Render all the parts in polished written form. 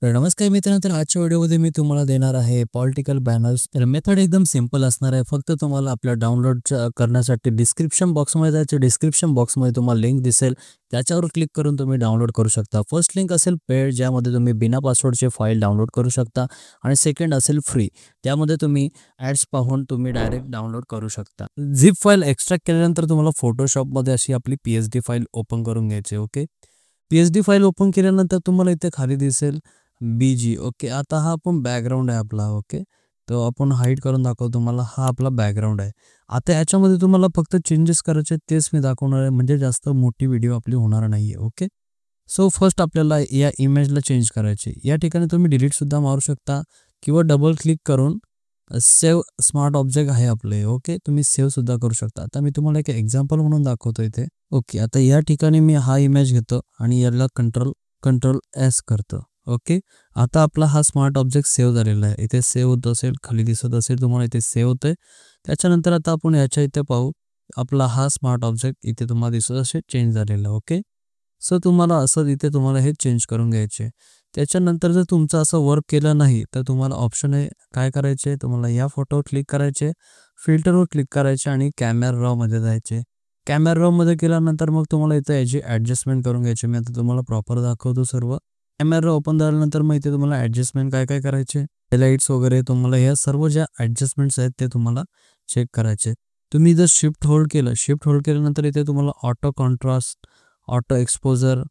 तर नमस्कार मित्रांनो, तर आजच्या व्हिडिओमध्ये मी तुम्हाला देणार आहे पॉलिटिकल बॅनर्स. तर मेथड एकदम सिंपल असणार आहे. फक्त तुम्हाला आपल्या डाउनलोड करण्यासाठी डिस्क्रिप्शन बॉक्समध्ये जायचं. डिस्क्रिप्शन बॉक्समध्ये तुम्हाला लिंक दिसेल, त्याच्यावर क्लिक करून तुम्ही डाउनलोड करू शकता. फर्स्ट लिंक असेल पेड, ज्यामध्ये तुम्ही बिना पासवर्डचे फाईल डाउनलोड करू शकता, आणि सेकंड असेल फ्री, त्यामध्ये तुम्ही ॲड्स पाहून तुम्ही डायरेक्ट डाउनलोड करू शकता. झिप फाईल एक्स्ट्रॅक्ट केल्यानंतर तुम्हाला फोटोशॉपमध्ये अशी आपली PSD फाईल ओपन करून घ्यायची. ओके, PSD फाईल ओपन केल्यानंतर तुम्हाला इथे खाली दिसेल BG. ओके, आता हा आपण बॅकग्राऊंड आहे आपला. ओके, तो आपण हाईड करून दाखवतो तुम्हाला. हा आपला बॅकग्राऊंड आहे. आता याच्यामध्ये तुम्हाला फक्त चेंजेस करायचे, तेच मी दाखवणार आहे, म्हणजे जास्त मोठी व्हिडिओ आपली होणार नाही आहे. ओके, सो फर्स्ट आपल्याला या इमेजला चेंज करायचे. या ठिकाणी तुम्ही डिलीटसुद्धा मारू शकता किंवा डबल क्लिक करून सेव्ह स्मार्ट ऑब्जेक्ट आहे आपले. ओके, तुम्ही सेव्हसुद्धा करू शकता. आता मी तुम्हाला एक एक्झाम्पल म्हणून दाखवतो इथे. ओके, आता या ठिकाणी मी हा इमेज घेतो आणि याला कंट्रोल S करतो. ओके, आता आपला हा स्मार्ट ऑब्जेक्ट सेव्ह झालेला आहे. इथे सेव्ह होत असेल, खाली दिसत असेल तुम्हाला, इथे सेव्ह होतंय. त्याच्यानंतर आता आपण याच्या इथे पाहू, आपला हा स्मार्ट ऑब्जेक्ट इथे तुम्हाला दिसत असेल चेंज झालेला. ओके, सो तुम्हाला असं इथे तुम्हाला हे चेंज करून घ्यायचे. त्याच्यानंतर जर तुमचं असं वर्क केलं नाही, तर तुम्हाला ऑप्शन आहे काय करायचे, तुम्हाला या फोटोवर क्लिक करायचे, फिल्टरवर क्लिक करायचे आणि कॅमेरा रॉमध्ये जायचे. कॅमेरा रॉमध्ये केल्यानंतर मग तुम्हाला इथे याची ॲडजस्टमेंट करून घ्यायची. मी आता तुम्हाला प्रॉपर दाखवतो सर्व. कॅमेरा ओपन झाल्यानंतर मग इथे तुम्हाला ॲडजस्टमेंट काय काय करायचे, हायलाइट्स वगैरे, तुम्हाला ह्या सर्व ज्या ॲडजस्टमेंट्स आहेत ते तुम्हाला चेक करायचे. तुम्ही जर शिफ्ट होल्ड केल्यानंतर इथे तुम्हाला auto contrast, auto exposure,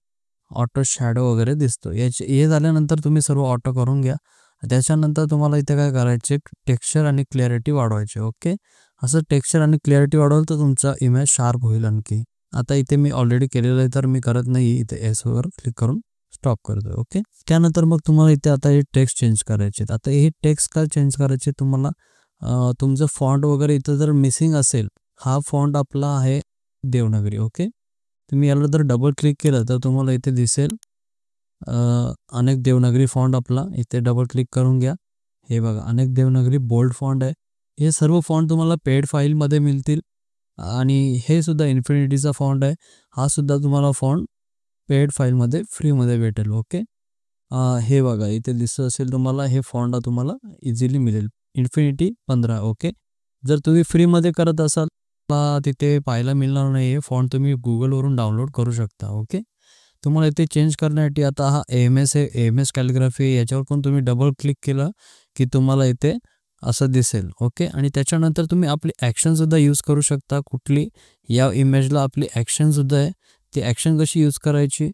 auto shadow वगैरे दिसतो. हे झाल्यानंतर तुम्ही सर्व ऑटो करून घ्या. त्याच्यानंतर तुम्हाला इथे काय करायचे, टेक्स्चर आणि क्लॅरिटी वाढवायचे. ओके, असं टेक्स्चर आणि क्लॅरिटी वाढवलं तर तुमचा इमेज शार्प होईल आणखी. आता इथे मी ऑलरेडी केलेलं आहे, तर मी करत नाही. इथे एसवर क्लिक करून स्टॉप करतो. ओके, त्यानंतर मग तुम्हाला इथे आता हे टेक्स्ट चेंज करायचे. आता हे टेक्स्ट का चेंज करायचे तुम्हाला, तुमचं फॉन्ट वगैरे इथं जर मिसिंग असेल, हा फॉन्ट आपला आहे देवनागरी. ओके, तुम्ही याला जर डबल क्लिक केलं तर तुम्हाला इथे दिसेल अनेक देवनागरी फॉन्ट आपला. इथे डबल क्लिक करून घ्या. हे बघा, अनेक देवनागरी बोल्ड फॉन्ट आहे. हे सर्व फॉन्ट तुम्हाला पेड फाईलमध्ये मिळतील. आणि हे सुद्धा इन्फिनिटीचा फॉन्ट आहे. हा सुद्धा तुम्हाला फॉन्ट पेड फाईलमध्ये फ्रीमध्ये भेटेल. ओके, हे बघा, इथे दिसत असेल तुम्हाला, हे फॉन्ट तुम्हाला इझिली मिळेल. इन्फिनिटी 15. ओके, जर तुम्ही फ्रीमध्ये करत असाल तिथे पाहायला मिळणार नाही. हे फॉन्ट तुम्ही गुगलवरून डाउनलोड करू शकता. ओके, तुम्हाला इथे चेंज करण्यासाठी आता हा AMS आहे, AMS कॅलिग्राफी. याच्यावर पण तुम्ही डबल क्लिक केलं की तुम्हाला इथे असं दिसेल. ओके, आणि त्याच्यानंतर तुम्ही आपली ॲक्शनसुद्धा यूज करू शकता. कुठली, या इमेजला आपली ॲक्शनसुद्धा आहे. ती ॲक्शन कशी यूज करायची,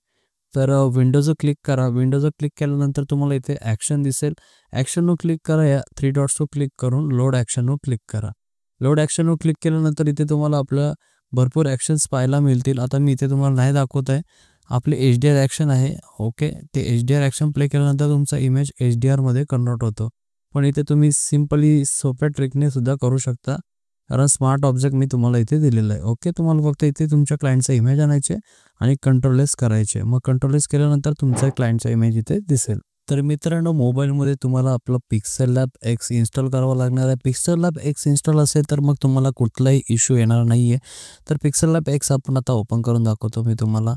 तर विंडोजवर क्लिक करा. विंडोजवर क्लिक केल्यानंतर तुम्हाला इथे ॲक्शन दिसेल. ॲक्शनवर क्लिक करा. या 3 डॉट्सवर क्लिक करून लोड ॲक्शनवर क्लिक करा. लोड ॲक्शनवर क्लिक केल्यानंतर इथे तुम्हाला आपल्या भरपूर ॲक्शन्स पाहायला मिळतील. आता मी इथे तुम्हाला नाही दाखवत आहे. आपले HDR ॲक्शन आहे. ओके, ते HDR ॲक्शन प्ले केल्यानंतर तुमचा इमेज HDRमध्ये कन्वर्ट होतो. पण इथे तुम्ही सिम्पली सोप्या ट्रिकने सुद्धा करू शकता, कारण स्मार्ट ऑब्जेक्ट मी तुम्हाला इथे दिलेलं आहे. ओके, तुम्हाला फक्त इथे तुमच्या क्लायंटचा इमेज आणायचे आणि कंट्रोल एस करायचे. मग कंट्रोल एस केल्यानंतर तुमचा क्लायंटचा इमेज इथे दिसेल. तर मित्रांनो, मोबाईलमध्ये तुम्हाला आपलं पिक्सेल लॅब X इन्स्टॉल करावं लागणार आहे. पिक्सेल लॅब X इन्स्टॉल असेल तर मग तुम्हाला कुठलाही इश्यू येणार नाही आहे. तर पिक्सेल लॅब X आपण आता ओपन करून दाखवतो मी तुम्हाला.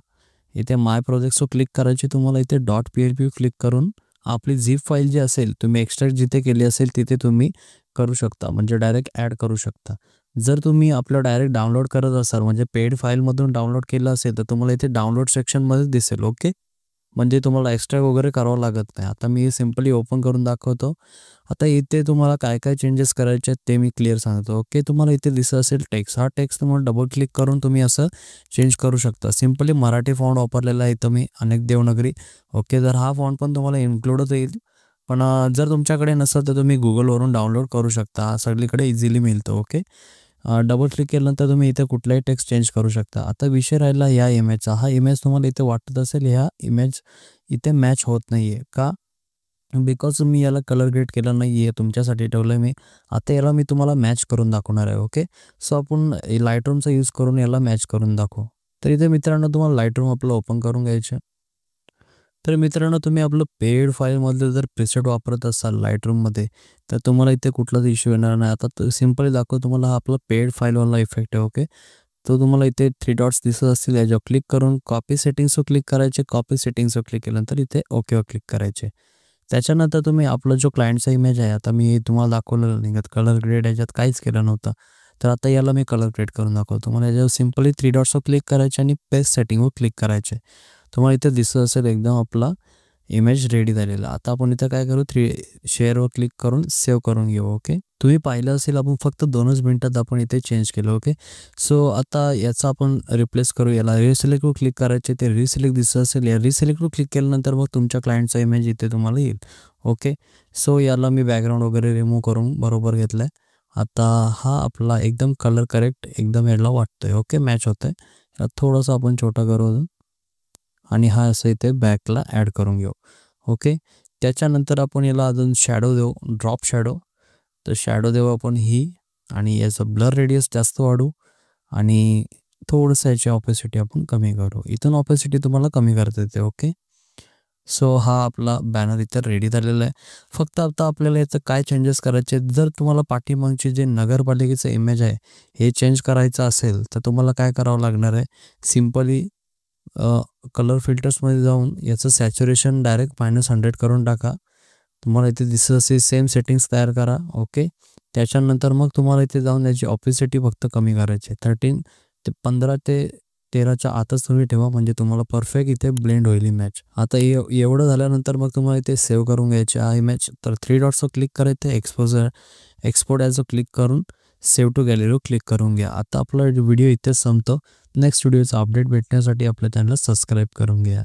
इथे माय प्रोजेक्ट्सवर क्लिक करायची. तुम्हाला इथे .php क्लिक करून आपली झिप फाईल जी असेल, तुम्ही एक्स्ट्रॅक्ट जिथे केली असेल तिथे तुम्ही करू शकता, म्हणजे डायरेक्ट ॲड करू शकता. जर तुम्ही आपलं डायरेक्ट डाउनलोड करत असाल, म्हणजे पेड फाईलमधून डाउनलोड केलं असेल, तर तुम्हाला इथे डाउनलोड सेक्शनमध्येच दिसेल. ओके, म्हणजे तुम्हाला एक्स्ट्रॅक्ट वगैरे करावं लागत नाही. आता मी सिम्पली ओपन करून दाखवतो. आता इथे तुम्हाला काय काय चेंजेस करायचे आहेत ते मी क्लिअर सांगतो. ओके, तुम्हाला इथे दिसत असेल टेक्स्ट. हा टेक्स्ट तुम्हाला डबल क्लिक करून तुम्ही असं चेंज करू शकता. सिम्पली मराठी फॉन्ट वापरलेला आहे इथं मी, अनेक देवनागरी. ओके, जर हा फॉन्ट पण तुम्हाला इन्क्लूडच येईल. पण जर तुमच्याकडे नसेल तर तुम्ही गुगलवरून डाउनलोड करू शकता. हा सगळीकडे इझिली मिळतो. ओके, डबल क्लिक केल्यानंतर तुम्ही इथे कुठलाही टेक्स्ट चेंज करू शकता. आता विषय राहिला या इमेजचा. हा इमेज तुम्हाला इथे वाटत असेल ह्या इमेज इथे मॅच होत नाही आहे का, बिकॉज मी याला कलर ग्रेड केला नाही आहे, तुमच्यासाठी ठेवलं आहे मी. आता याला मी तुम्हाला मॅच करून दाखवणार आहे. ओके, सो आपण लाईटरूमचा यूज करून याला मॅच करून दाखवू. तर इथे मित्रांनो, तुम्हाला लाईटरूम आपलं ओपन करून घ्यायचं. तर मित्रांनो, तुम्ही आपलं पेड फाईलमधलं जर प्रिसेट वापरत असाल लाईटरूममध्ये, तर तुम्हाला इथे कुठलाच इश्यू येणार नाही. आता सिम्पली दाखवतो तुम्हाला. हा आपला पेड फाईलवाला इफेक्ट आहे. ओके, तो तुम्हाला इथे 3 डॉट्स दिसत असतील, याच्यावर क्लिक करून कॉपी सेटिंग्सवर क्लिक करायचे. कॉपी सेटिंग्सवर क्लिक केल्यानंतर इथे ओकेवर क्लिक करायचे. त्याच्यानंतर तुम्ही आपला जो क्लायंटचा इमेज आहे, आता मी तुम्हाला दाखवलेलं नाही कलर ग्रेड याच्यात काहीच केलं नव्हतं. तर आता याला मी कलर ग्रेड करून दाखवतो. तुम्हाला याच्यावर सिम्पली 3 डॉट्सवर क्लिक करायचे आणि पेस्ट सेटिंगवर क्लिक करायचे. तुम्हाला इथे दिसत असेल एकदम आपला इमेज रेडी झालेला. आता आपण इथं काय करू, शेअरवर क्लिक करून सेव्ह करून घेऊ. ओके, तुम्ही पाहिलं असेल आपण फक्त 2च मिनिटात आपण इथे चेंज केलं. ओके, सो आता याचा आपण रिप्लेस करू. याला रिसिलेक्टवर क्लिक करायचे, ते रिसिलेक्ट दिसत असेल, या रिसिलेक्टवर क्लिक केल्यानंतर मग तुमच्या क्लायंटचा इमेज इथे तुम्हाला येईल. ओके, सो याला मी बॅकग्राऊंड वगैरे रिमूव्ह करून बरोबर घेतलं आहे. आता हा आपला एकदम कलर करेक्ट एकदम याला वाटतोय. ओके, मॅच होतं आहे. थोडंसं आपण छोटा करू आणि हा असं इथे बॅकला ॲड करून घेऊ. ओके, त्याच्यानंतर आपण याला अजून शॅडो देऊ, ड्रॉप शॅडो. तर शॅडो देऊ आपण ही, आणि याचं ब्लर रेडियस जास्त वाढू आणि थोडंसं याची ऑपेसिटी आपण कमी करू. इथून ऑपेसिटी तुम्हाला कमी करता येते. ओके, सो हा आपला बॅनर इथं रेडी झालेला आहे. फक्त आता आपल्याला याचं काय चेंजेस करायचे, जर तुम्हाला पाठीमागची जे नगरपालिकेचं इमेज आहे हे चेंज करायचं असेल तर तुम्हाला काय करावं लागणार आहे, सिम्पली कलर फिल्टर्समध्ये जाऊन याचं सॅच्युरेशन डायरेक्ट -100 करून टाका. तुम्हाला इथे दिसत असेल सेम सेटिंग्स तयार करा. ओके, त्याच्यानंतर मग तुम्हाला इथे जाऊन याची ऑपेसिटी फक्त कमी करायची. 15 ते 13च्या आतच तुम्ही ठेवा, म्हणजे तुम्हाला परफेक्ट इथे ब्लेंड होईल इमेज. आता एवढं झाल्यानंतर मग तुम्हाला इथे सेव्ह करून घ्यायचे हा इमेज. तर 3 डॉट्सवर क्लिक करायचं, एक्सपोर्ट ॲजवर क्लिक करून सेव्ह टू गॅलरीवर क्लिक करून घ्या. आता आपला व्हिडिओ इथेच संपतो. नेक्स्ट व्हिडिओचा अपडेट भेटण्यासाठी आपल्या चॅनलला सबस्क्राईब करून घ्या.